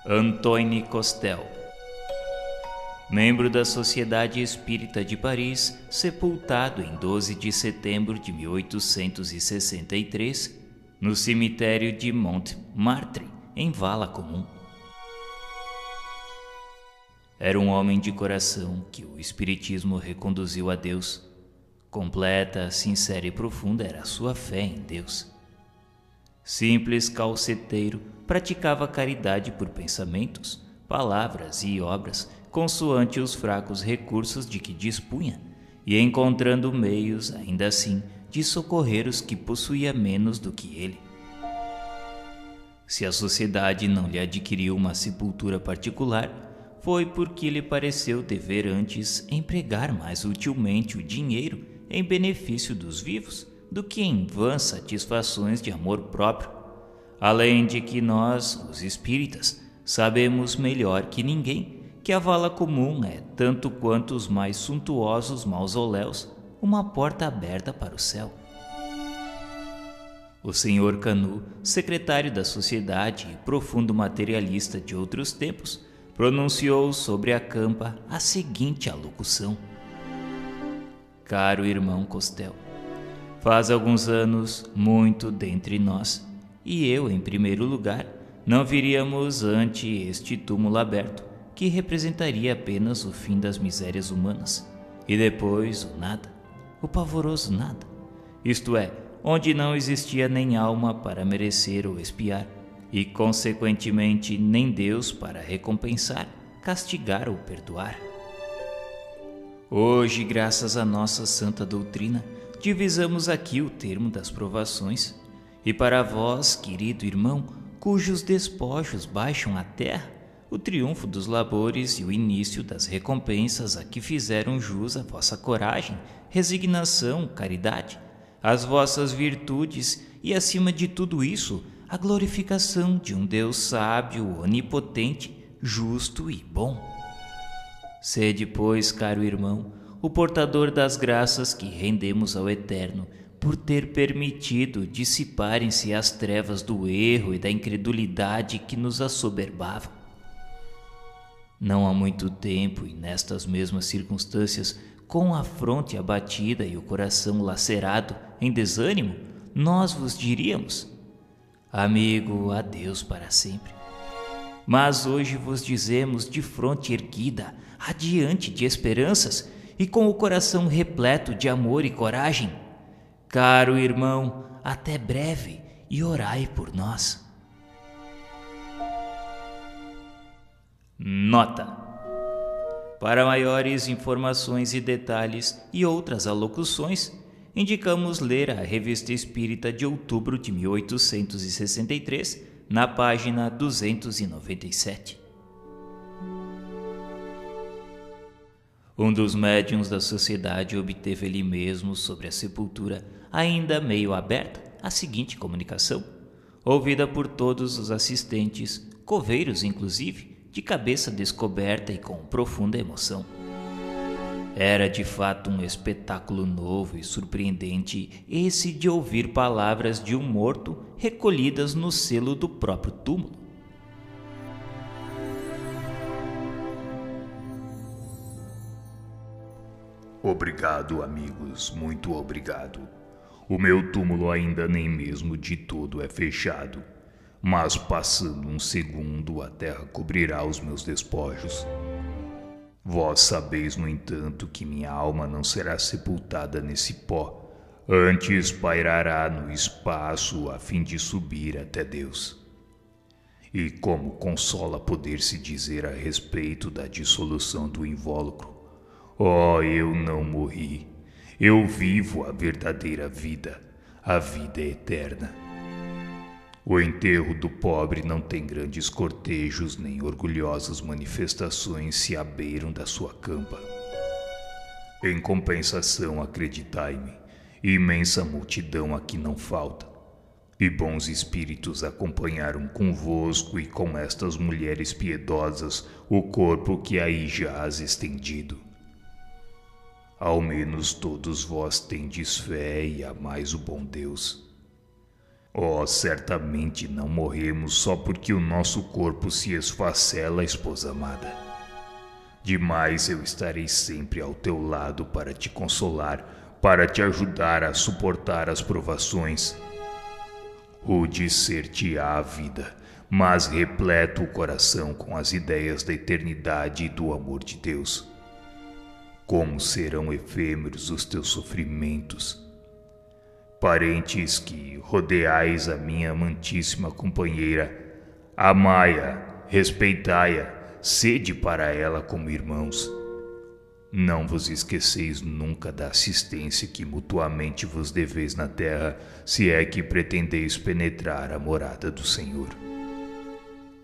Antoine Costel, membro da Sociedade Espírita de Paris, sepultado em 12 de setembro de 1863, no cemitério de Montmartre, em Vala Comum. Era um homem de coração que o Espiritismo reconduziu a Deus. Completa, sincera e profunda era a sua fé em Deus. Simples calceteiro, praticava caridade por pensamentos, palavras e obras, consoante os fracos recursos de que dispunha, e encontrando meios, ainda assim, de socorrer os que possuía menos do que ele. Se a sociedade não lhe adquiriu uma sepultura particular, foi porque lhe pareceu dever antes empregar mais utilmente o dinheiro em benefício dos vivos do que em vãs satisfações de amor próprio, além de que nós, os espíritas, sabemos melhor que ninguém que a vala comum é, tanto quanto os mais suntuosos mausoléus, uma porta aberta para o céu. O Sr. Canu, secretário da sociedade e profundo materialista de outros tempos, pronunciou sobre a campa a seguinte alocução: Caro irmão Costel, faz alguns anos, muito dentre nós, e eu, em primeiro lugar, não viríamos ante este túmulo aberto, que representaria apenas o fim das misérias humanas, e depois o nada, o pavoroso nada, isto é, onde não existia nem alma para merecer ou expiar, e, consequentemente, nem Deus para recompensar, castigar ou perdoar. Hoje, graças à nossa santa doutrina, divisamos aqui o termo das provações, e para vós, querido irmão, cujos despojos baixam à terra, o triunfo dos labores e o início das recompensas a que fizeram jus a vossa coragem, resignação, caridade, as vossas virtudes e, acima de tudo isso, a glorificação de um Deus sábio, onipotente, justo e bom. Sede, pois, caro irmão, o portador das graças que rendemos ao Eterno por ter permitido dissiparem-se as trevas do erro e da incredulidade que nos assoberbavam. Não há muito tempo, e nestas mesmas circunstâncias, com a fronte abatida e o coração lacerado em desânimo, nós vos diríamos: amigo, adeus para sempre. Mas hoje vos dizemos de fronte erguida, adiante de esperanças e com o coração repleto de amor e coragem: caro irmão, até breve e orai por nós. Nota: para maiores informações e detalhes e outras alocuções, indicamos ler a Revista Espírita de outubro de 1863, na página 297. Um dos médiuns da sociedade obteve ele mesmo, sobre a sepultura ainda meio aberta, a seguinte comunicação, ouvida por todos os assistentes, coveiros inclusive, de cabeça descoberta e com profunda emoção. Era de fato um espetáculo novo e surpreendente esse de ouvir palavras de um morto recolhidas no selo do próprio túmulo. Obrigado, amigos, muito obrigado. O meu túmulo ainda nem mesmo de todo é fechado, mas passando um segundo a terra cobrirá os meus despojos. Vós sabeis, no entanto, que minha alma não será sepultada nesse pó, antes pairará no espaço a fim de subir até Deus. E como consola poder-se dizer a respeito da dissolução do invólucro: oh, eu não morri, eu vivo a verdadeira vida, a vida eterna. O enterro do pobre não tem grandes cortejos nem orgulhosas manifestações se abeiram da sua campa. Em compensação, acreditai-me, imensa multidão aqui não falta, e bons espíritos acompanharam convosco e com estas mulheres piedosas o corpo que aí jaz estendido. Ao menos todos vós tendes fé e amais o bom Deus. Oh, certamente não morremos só porque o nosso corpo se esfacela, esposa amada. Demais eu estarei sempre ao teu lado para te consolar, para te ajudar a suportar as provações. Rude ser-te-á a vida, mas repleto o coração com as ideias da eternidade e do amor de Deus. Como serão efêmeros os teus sofrimentos. Parentes que rodeais a minha amantíssima companheira, amai-a, respeitai-a, sede para ela como irmãos. Não vos esqueceis nunca da assistência que mutuamente vos deveis na terra, se é que pretendeis penetrar a morada do Senhor.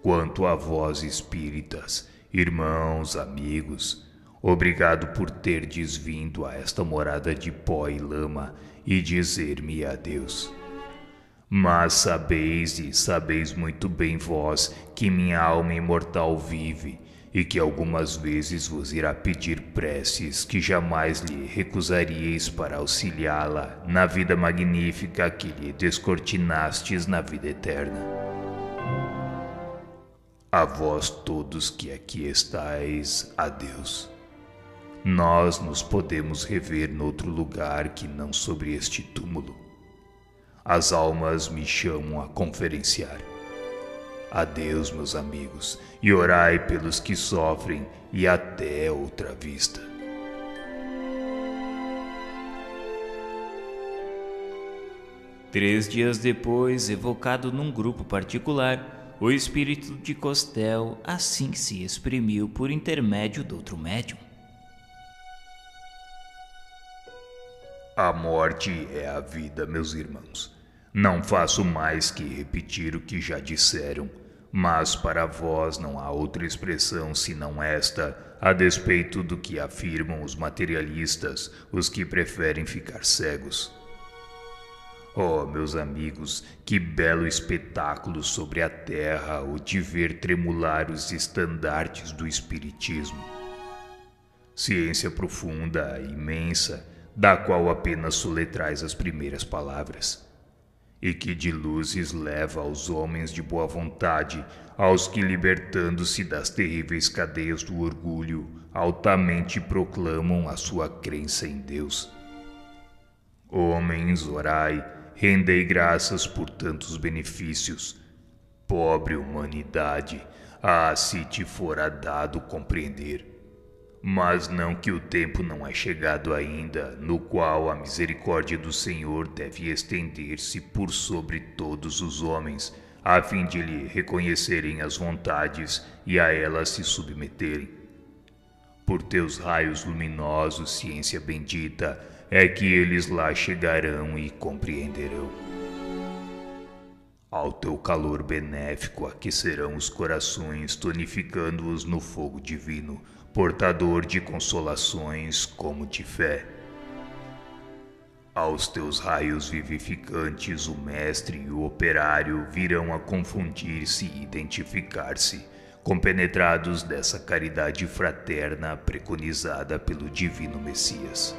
Quanto a vós, espíritas, irmãos, amigos, obrigado por terdes vindo a esta morada de pó e lama e dizer-me adeus. Mas sabeis e sabeis muito bem vós que minha alma imortal vive e que algumas vezes vos irá pedir preces que jamais lhe recusaríeis para auxiliá-la na vida magnífica que lhe descortinastes na vida eterna. A vós todos que aqui estáis, adeus. Nós nos podemos rever noutro lugar que não sobre este túmulo. As almas me chamam a conferenciar. Adeus, meus amigos, e orai pelos que sofrem, e até outra vista. Três dias depois, evocado num grupo particular, o espírito de Costel assim se exprimiu por intermédio do outro médium. A morte é a vida, meus irmãos. Não faço mais que repetir o que já disseram, mas para vós não há outra expressão senão esta, a despeito do que afirmam os materialistas, os que preferem ficar cegos. Oh, meus amigos, que belo espetáculo sobre a terra o de ver tremular os estandartes do espiritismo. Ciência profunda, imensa, da qual apenas soletrais as primeiras palavras, e que de luzes leva aos homens de boa vontade, aos que, libertando-se das terríveis cadeias do orgulho, altamente proclamam a sua crença em Deus. Homens, orai, rendei graças por tantos benefícios. Pobre humanidade, se te fora dado compreender. Mas não que o tempo não é chegado ainda, no qual a misericórdia do Senhor deve estender-se por sobre todos os homens, a fim de lhe reconhecerem as vontades e a elas se submeterem. Por teus raios luminosos, ciência bendita, é que eles lá chegarão e compreenderão. Ao teu calor benéfico aquecerão os corações, tonificando-os no fogo divino, portador de consolações como de fé. Aos teus raios vivificantes o mestre e o operário virão a confundir-se e identificar-se, compenetrados dessa caridade fraterna preconizada pelo divino Messias.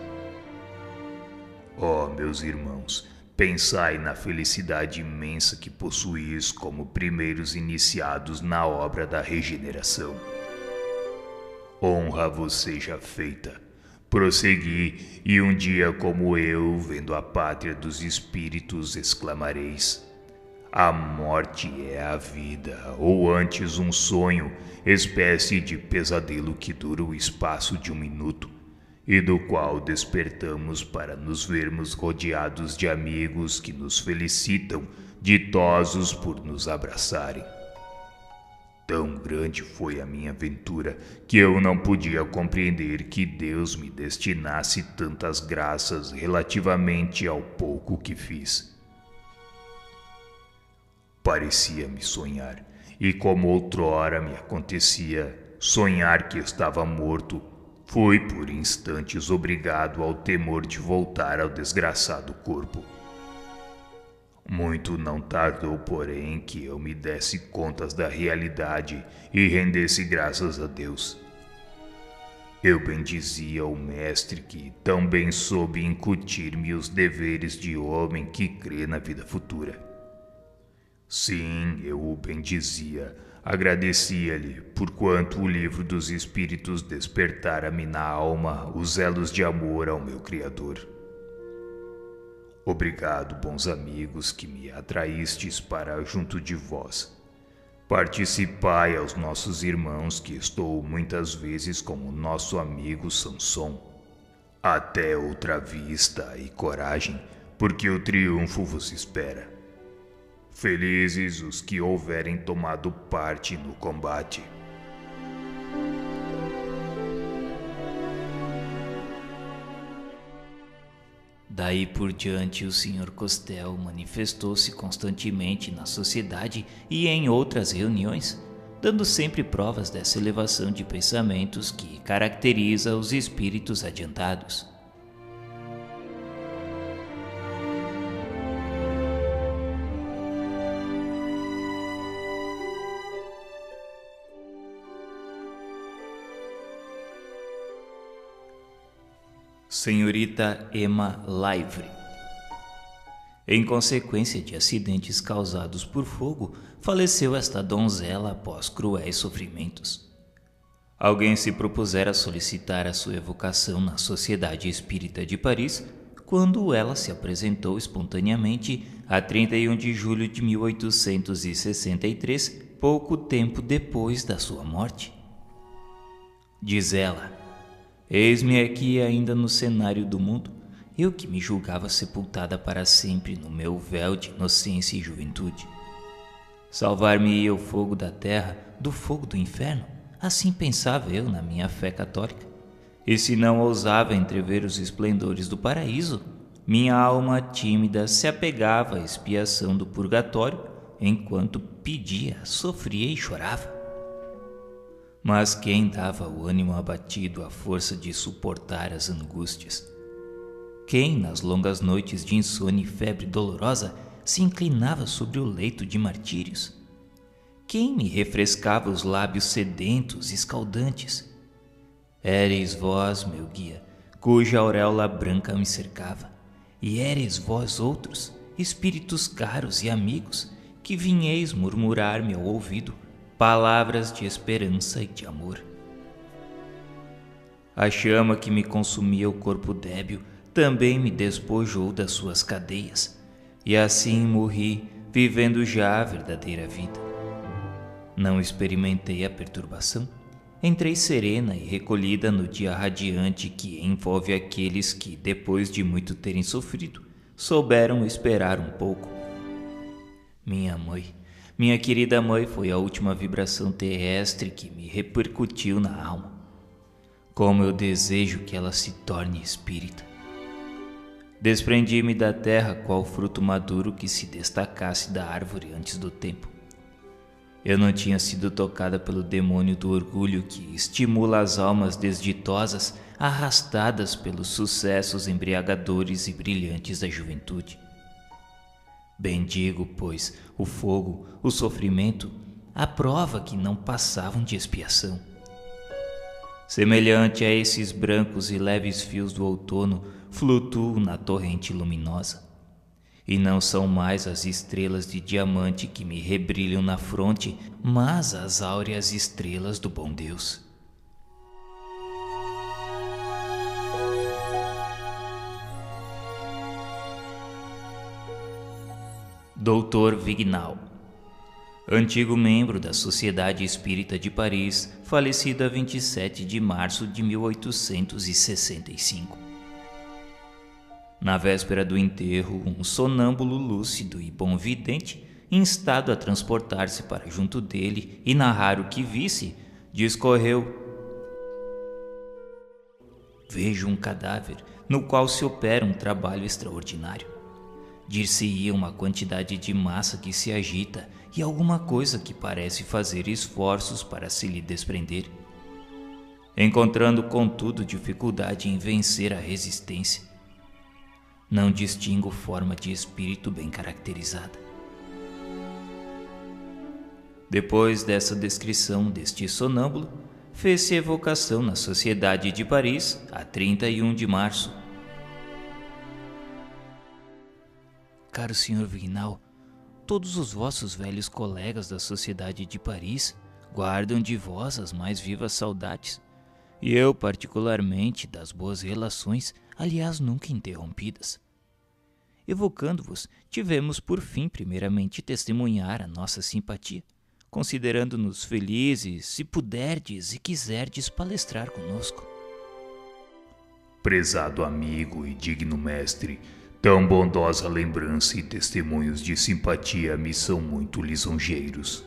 Ó, meus irmãos, pensai na felicidade imensa que possuís como primeiros iniciados na obra da regeneração. Honra vos seja feita. Prossegui, e um dia como eu, vendo a pátria dos espíritos, exclamareis: a morte é a vida, ou antes um sonho, espécie de pesadelo que dura o espaço de um minuto, e do qual despertamos para nos vermos rodeados de amigos que nos felicitam, ditosos por nos abraçarem. Tão grande foi a minha aventura que eu não podia compreender que Deus me destinasse tantas graças relativamente ao pouco que fiz. Parecia-me sonhar, e como outrora me acontecia sonhar que estava morto, fui por instantes obrigado ao temor de voltar ao desgraçado corpo. Muito não tardou, porém, que eu me desse contas da realidade e rendesse graças a Deus. Eu bendizia o mestre que tão bem soube incutir-me os deveres de homem que crê na vida futura. Sim, eu o bendizia. Agradecia-lhe, porquanto o livro dos espíritos despertara-me na alma os elos de amor ao meu Criador. Obrigado, bons amigos, que me atraístes para junto de vós. Participai aos nossos irmãos que estou muitas vezes como nosso amigo Samson. Até outra vista e coragem, porque o triunfo vos espera. Felizes os que houverem tomado parte no combate. Daí por diante, o Sr. Costel manifestou-se constantemente na sociedade e em outras reuniões, dando sempre provas dessa elevação de pensamentos que caracteriza os espíritos adiantados. Senhorita Emma Livre. Em consequência de acidentes causados por fogo, faleceu esta donzela após cruéis sofrimentos. Alguém se propusera solicitar a sua evocação na Sociedade Espírita de Paris, quando ela se apresentou espontaneamente a 31 de julho de 1863, pouco tempo depois da sua morte. Diz ela: eis-me aqui ainda no cenário do mundo, eu que me julgava sepultada para sempre no meu véu de inocência e juventude. Salvar-me-ia o fogo da terra do fogo do inferno, assim pensava eu na minha fé católica. E se não ousava entrever os esplendores do paraíso, minha alma tímida se apegava à expiação do purgatório, enquanto pedia, sofria e chorava. Mas quem dava ao ânimo abatido a força de suportar as angústias? Quem, nas longas noites de insônia e febre dolorosa, se inclinava sobre o leito de martírios? Quem me refrescava os lábios sedentos e escaldantes? Éreis vós, meu guia, cuja auréola branca me cercava, e éreis vós outros, espíritos caros e amigos, que vinheis murmurar-me ao ouvido palavras de esperança e de amor. A chama que me consumia o corpo débil também me despojou das suas cadeias, e assim morri, vivendo já a verdadeira vida. Não experimentei a perturbação. Entrei serena e recolhida no dia radiante que envolve aqueles que, depois de muito terem sofrido, souberam esperar um pouco. Minha querida mãe foi a última vibração terrestre que me repercutiu na alma. Como eu desejo que ela se torne espírita. Desprendi-me da terra qual fruto maduro que se destacasse da árvore antes do tempo. Eu não tinha sido tocada pelo demônio do orgulho que estimula as almas desditosas arrastadas pelos sucessos embriagadores e brilhantes da juventude. Bendigo, pois, o fogo, o sofrimento, a prova que não passavam de expiação. Semelhante a esses brancos e leves fios do outono, flutuo na torrente luminosa. E não são mais as estrelas de diamante que me rebrilham na fronte, mas as áureas estrelas do bom Deus. Dr. Vignal, antigo membro da Sociedade Espírita de Paris, falecido a 27 de março de 1865. Na véspera do enterro, um sonâmbulo lúcido e bom vidente, instado a transportar-se para junto dele e narrar o que visse, discorreu: vejo um cadáver no qual se opera um trabalho extraordinário. Dir-se-ia uma quantidade de massa que se agita e alguma coisa que parece fazer esforços para se lhe desprender, encontrando contudo dificuldade em vencer a resistência. Não distingo forma de espírito bem caracterizada. Depois dessa descrição deste sonâmbulo, fez-se evocação na Sociedade de Paris a 31 de março. Caro Sr. Vignal, todos os vossos velhos colegas da Sociedade de Paris guardam de vós as mais vivas saudades, e eu particularmente das boas relações, aliás nunca interrompidas. Evocando-vos, tivemos por fim primeiramente testemunhar a nossa simpatia, considerando-nos felizes se puderdes e quiserdes palestrar conosco. Prezado amigo e digno mestre, tão bondosa lembrança e testemunhos de simpatia me são muito lisonjeiros.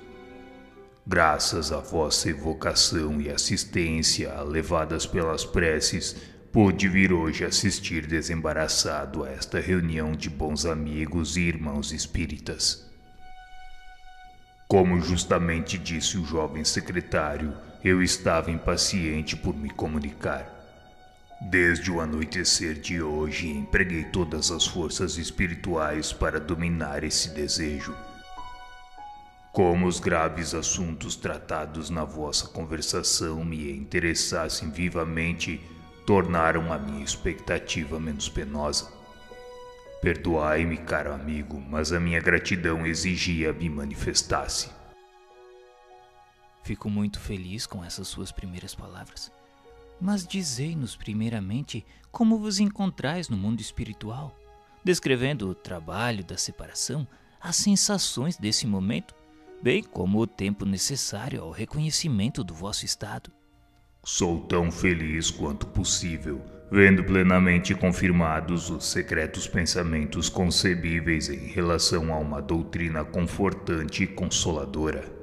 Graças à vossa evocação e assistência levadas pelas preces, pude vir hoje assistir desembaraçado a esta reunião de bons amigos e irmãos espíritas. Como justamente disse o jovem secretário, eu estava impaciente por me comunicar. Desde o anoitecer de hoje, empreguei todas as forças espirituais para dominar esse desejo. Como os graves assuntos tratados na vossa conversação me interessassem vivamente, tornaram a minha expectativa menos penosa. Perdoai-me, caro amigo, mas a minha gratidão exigia me manifestasse. Fico muito feliz com essas suas primeiras palavras. Mas dizei-nos primeiramente como vos encontrais no mundo espiritual, descrevendo o trabalho da separação, as sensações desse momento, bem como o tempo necessário ao reconhecimento do vosso estado. Sou tão feliz quanto possível, vendo plenamente confirmados os secretos pensamentos concebíveis em relação a uma doutrina confortante e consoladora.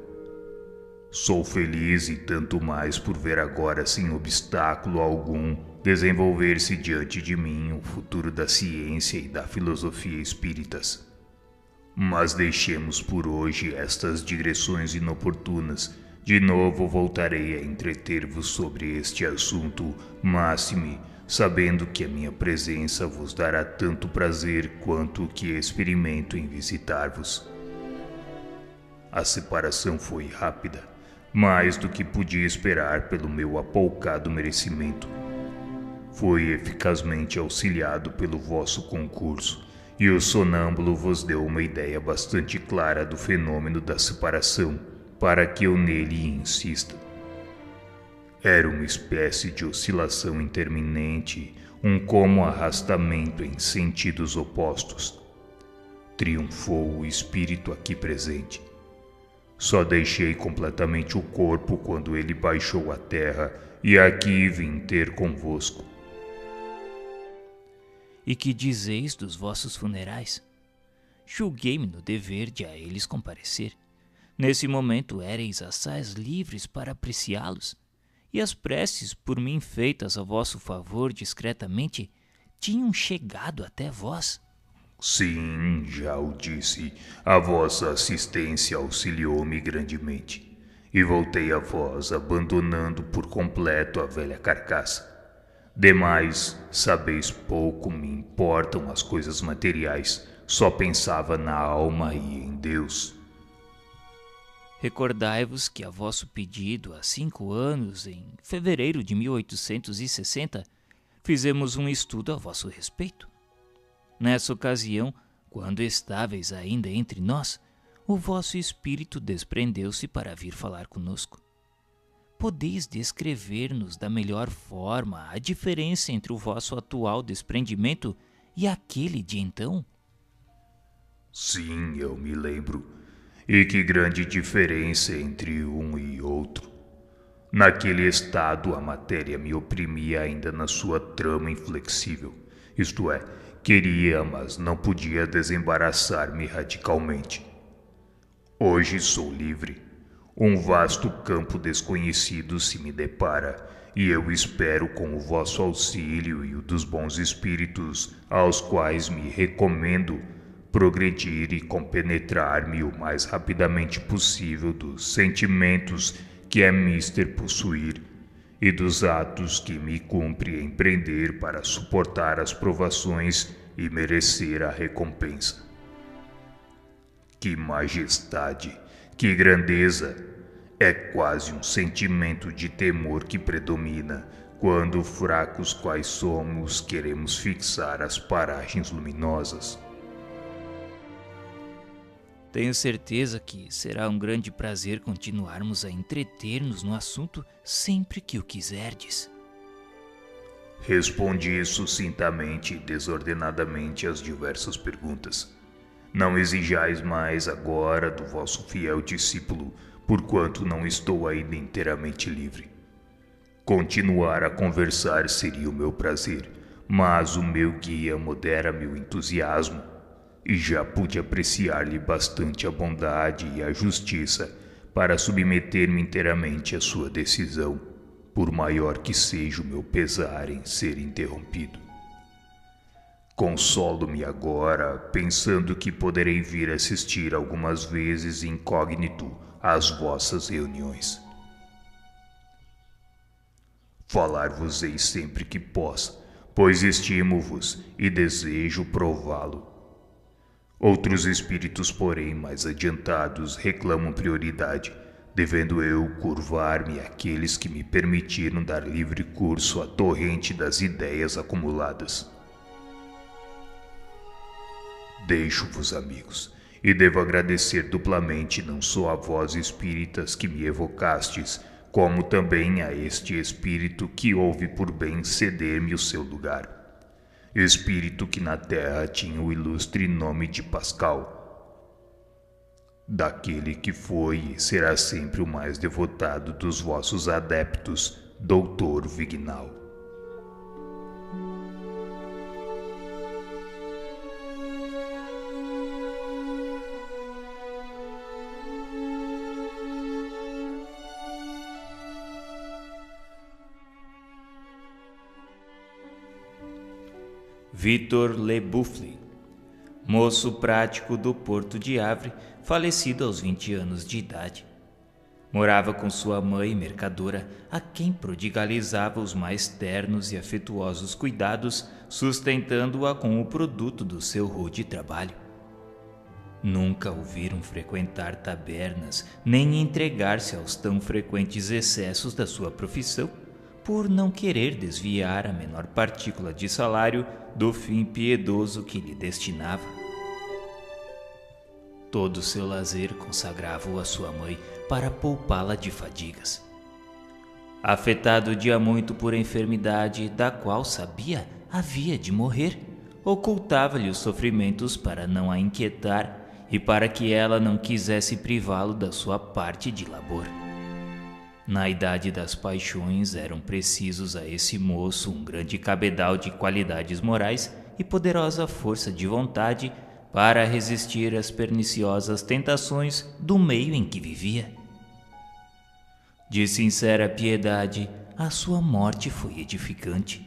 Sou feliz e tanto mais por ver agora, sem obstáculo algum, desenvolver-se diante de mim o futuro da ciência e da filosofia espíritas. Mas deixemos por hoje estas digressões inoportunas. De novo voltarei a entreter-vos sobre este assunto, máxime, sabendo que a minha presença vos dará tanto prazer quanto o que experimento em visitar-vos. A separação foi rápida, mais do que podia esperar pelo meu apoucado merecimento. Fui eficazmente auxiliado pelo vosso concurso, e o sonâmbulo vos deu uma ideia bastante clara do fenômeno da separação, para que eu nele insista. Era uma espécie de oscilação interminente, um como arrastamento em sentidos opostos. Triunfou o espírito aqui presente. Só deixei completamente o corpo quando ele baixou à terra, e aqui vim ter convosco. E que dizeis dos vossos funerais? Julguei-me no dever de a eles comparecer. Nesse momento éreis assaz livres para apreciá-los, e as preces por mim feitas a vosso favor discretamente tinham chegado até vós. Sim, já o disse, a vossa assistência auxiliou-me grandemente, e voltei a vós, abandonando por completo a velha carcaça. Demais, sabeis pouco me importam as coisas materiais, só pensava na alma e em Deus. Recordai-vos que a vosso pedido há 5 anos, em fevereiro de 1860, fizemos um estudo a vosso respeito. Nessa ocasião, quando estáveis ainda entre nós, o vosso espírito desprendeu-se para vir falar conosco. Podeis descrever-nos da melhor forma a diferença entre o vosso atual desprendimento e aquele de então? Sim, eu me lembro. E que grande diferença entre um e outro. Naquele estado, a matéria me oprimia ainda na sua trama inflexível. Isto é, queria, mas não podia desembaraçar-me radicalmente. Hoje sou livre. Um vasto campo desconhecido se me depara, e eu espero, com o vosso auxílio e o dos bons espíritos, aos quais me recomendo, progredir e compenetrar-me o mais rapidamente possível dos sentimentos que é mister possuir e dos atos que me cumpre empreender para suportar as provações e merecer a recompensa. Que majestade, que grandeza! É quase um sentimento de temor que predomina quando, fracos quais somos, queremos fixar as paragens luminosas. Tenho certeza que será um grande prazer continuarmos a entreter-nos no assunto sempre que o quiserdes. Respondi sucintamente e desordenadamente às diversas perguntas. Não exijais mais agora do vosso fiel discípulo, porquanto não estou ainda inteiramente livre. Continuar a conversar seria o meu prazer, mas o meu guia modera meu entusiasmo, e já pude apreciar-lhe bastante a bondade e a justiça para submeter-me inteiramente à sua decisão, por maior que seja o meu pesar em ser interrompido. Consolo-me agora, pensando que poderei vir assistir algumas vezes incógnito às vossas reuniões. Falar-vos-ei sempre que possa, pois estimo-vos e desejo prová-lo. Outros espíritos, porém, mais adiantados, reclamam prioridade, devendo eu curvar-me àqueles que me permitiram dar livre curso à torrente das ideias acumuladas. Deixo-vos, amigos, e devo agradecer duplamente não só a vós espíritas que me evocastes, como também a este espírito que houve por bem ceder-me o seu lugar. Espírito que na terra tinha o ilustre nome de Pascal, daquele que foi e será sempre o mais devotado dos vossos adeptos, Doutor Vignal. Victor Le Bouffly, moço prático do Porto de Havre, falecido aos 20 anos de idade. Morava com sua mãe mercadora, a quem prodigalizava os mais ternos e afetuosos cuidados, sustentando-a com o produto do seu rude trabalho. Nunca o viram frequentar tabernas, nem entregar-se aos tão frequentes excessos da sua profissão, por não querer desviar a menor partícula de salário do fim piedoso que lhe destinava. Todo o seu lazer consagrava-o à sua mãe para poupá-la de fadigas. Afetado de há muito por enfermidade da qual sabia havia de morrer, ocultava-lhe os sofrimentos para não a inquietar e para que ela não quisesse privá-lo da sua parte de labor. Na idade das paixões eram precisos a esse moço um grande cabedal de qualidades morais e poderosa força de vontade para resistir às perniciosas tentações do meio em que vivia. De sincera piedade, a sua morte foi edificante.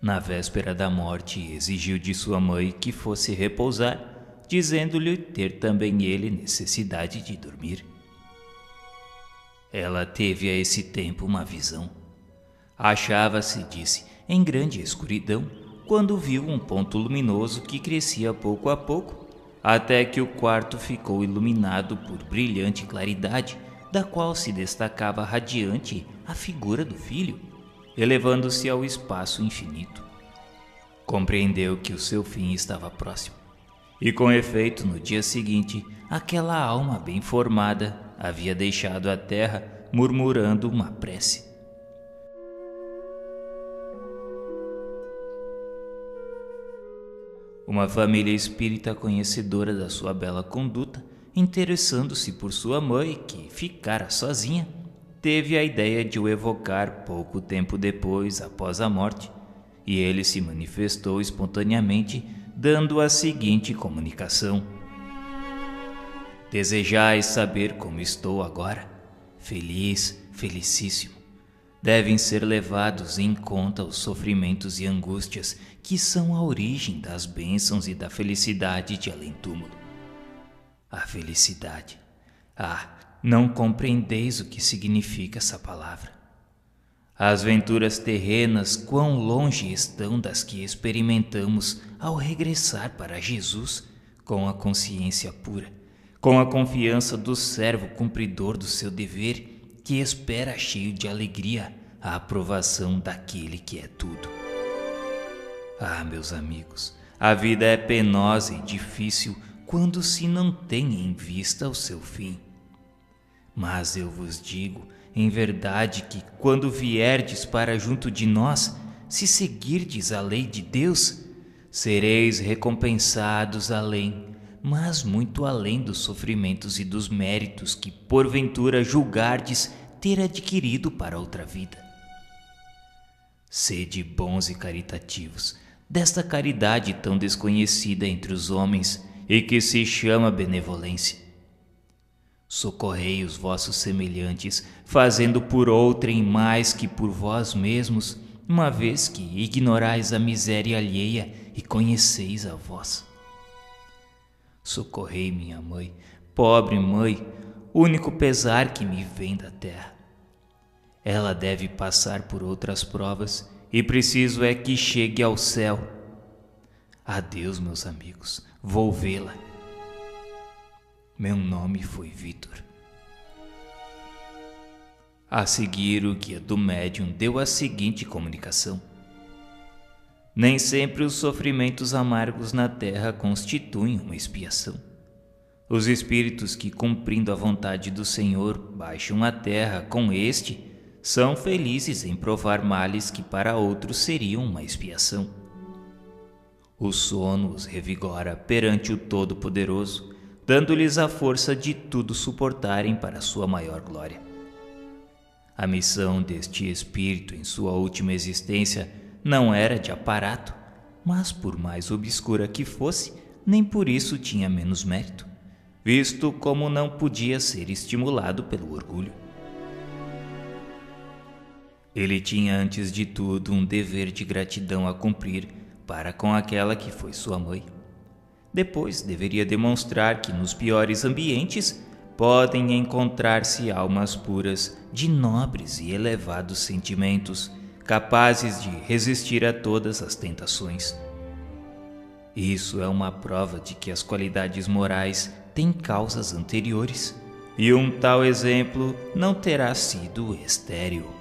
Na véspera da morte, exigiu de sua mãe que fosse repousar, dizendo-lhe ter também ele necessidade de dormir. Ela teve a esse tempo uma visão. Achava-se, disse, em grande escuridão, quando viu um ponto luminoso que crescia pouco a pouco, até que o quarto ficou iluminado por brilhante claridade, da qual se destacava radiante a figura do filho, elevando-se ao espaço infinito. Compreendeu que o seu fim estava próximo, e com efeito, no dia seguinte, aquela alma bem formada havia deixado a terra murmurando uma prece. Uma família espírita conhecedora da sua bela conduta, interessando-se por sua mãe, que ficara sozinha, teve a ideia de o evocar pouco tempo depois, após a morte, e ele se manifestou espontaneamente, dando a seguinte comunicação: Desejais saber como estou agora? Feliz, felicíssimo. Devem ser levados em conta os sofrimentos e angústias que são a origem das bênçãos e da felicidade de além-túmulo. A felicidade. Não compreendeis o que significa essa palavra. As venturas terrenas quão longe estão das que experimentamos ao regressar para Jesus com a consciência pura, com a confiança do servo cumpridor do seu dever, que espera cheio de alegria a aprovação daquele que é tudo. Meus amigos, a vida é penosa e difícil quando se não tem em vista o seu fim. Mas eu vos digo, em verdade, que quando vierdes para junto de nós, se seguirdes a lei de Deus, sereis recompensados além, mas muito além dos sofrimentos e dos méritos que porventura julgardes ter adquirido para outra vida. Sede bons e caritativos, desta caridade tão desconhecida entre os homens e que se chama benevolência. Socorrei os vossos semelhantes, fazendo por outrem mais que por vós mesmos, uma vez que ignorais a miséria alheia e conheceis a vós. Socorrei minha mãe, pobre mãe, único pesar que me vem da terra. Ela deve passar por outras provas e preciso é que chegue ao céu. Adeus, meus amigos, vou vê-la. Meu nome foi Vitor. A seguir, o guia do médium deu a seguinte comunicação: nem sempre os sofrimentos amargos na terra constituem uma expiação. Os espíritos que, cumprindo a vontade do Senhor, baixam a terra com este, são felizes em provar males que para outros seriam uma expiação. O sono os revigora perante o Todo-Poderoso, dando-lhes a força de tudo suportarem para sua maior glória. A missão deste espírito em sua última existência não era de aparato, mas por mais obscura que fosse, nem por isso tinha menos mérito, visto como não podia ser estimulado pelo orgulho. Ele tinha antes de tudo um dever de gratidão a cumprir para com aquela que foi sua mãe. Depois deveria demonstrar que nos piores ambientes podem encontrar-se almas puras de nobres e elevados sentimentos, capazes de resistir a todas as tentações. Isso é uma prova de que as qualidades morais têm causas anteriores, e um tal exemplo não terá sido estéril.